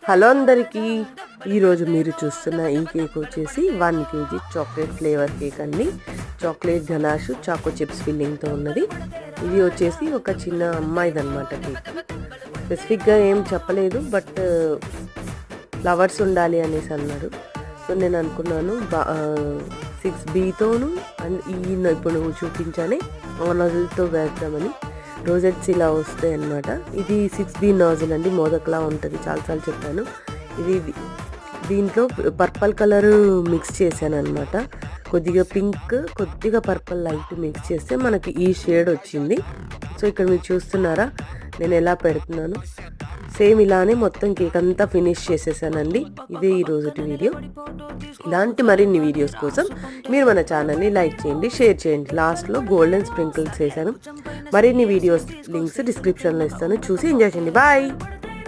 Hello అందరికీ, ఈరోజు మీరు చూస్తున్న ఈ కేక్ వచ్చేసి 1 kg చాక్లెట్ ఫ్లేవర్ కేక్ అండి. చాక్లెట్ గనాష్ చాకో చిప్స్ ఫిల్లింగ్తో ఉన్నది. ఇది వచ్చేసి ఒక చిన్న అమ్మాయిది అనమాట కేక్. స్పెసిఫిక్గా ఏం చెప్పలేదు, బట్ ఫ్లవర్స్ ఉండాలి అనేసి అన్నారు. సో నేను అనుకున్నాను 6Bతోను అండ్ ఇప్పుడు చూపించానే నాజిల్తో వేద్దామని. రోజెట్స్ ఇలా వస్తాయి అన్నమాట. ఇది 6B నాజిల్ అండి, మోదక్లా ఉంటుంది, చాలాసార్లు చెప్పాను. ఇది దీంట్లో పర్పుల్ కలర్ మిక్స్ చేశాను అనమాట. కొద్దిగా పింక్, కొద్దిగా పర్పుల్ లైట్ మిక్స్ చేస్తే మనకి ఈ షేడ్ వచ్చింది. సో ఇక్కడ మీరు చూస్తున్నారా నేను ఎలా పెడుతున్నాను. సేమ్ ఇలానే మొత్తం కేక్ అంతా ఫినిష్ చేసేసానండి. ఇదే ఈ రోజుటి వీడియో. ఇలాంటి మరిన్ని వీడియోస్ కోసం మీరు మన ఛానల్ని లైక్ చేయండి, షేర్ చేయండి. లాస్ట్లో గోల్డెన్ స్ప్రింకిల్స్ వేసాను. మరిన్ని వీడియోస్ లింక్స్ డిస్క్రిప్షన్లో ఇస్తాను, చూసి ఎంజాయ్ చేయండి. బాయ్.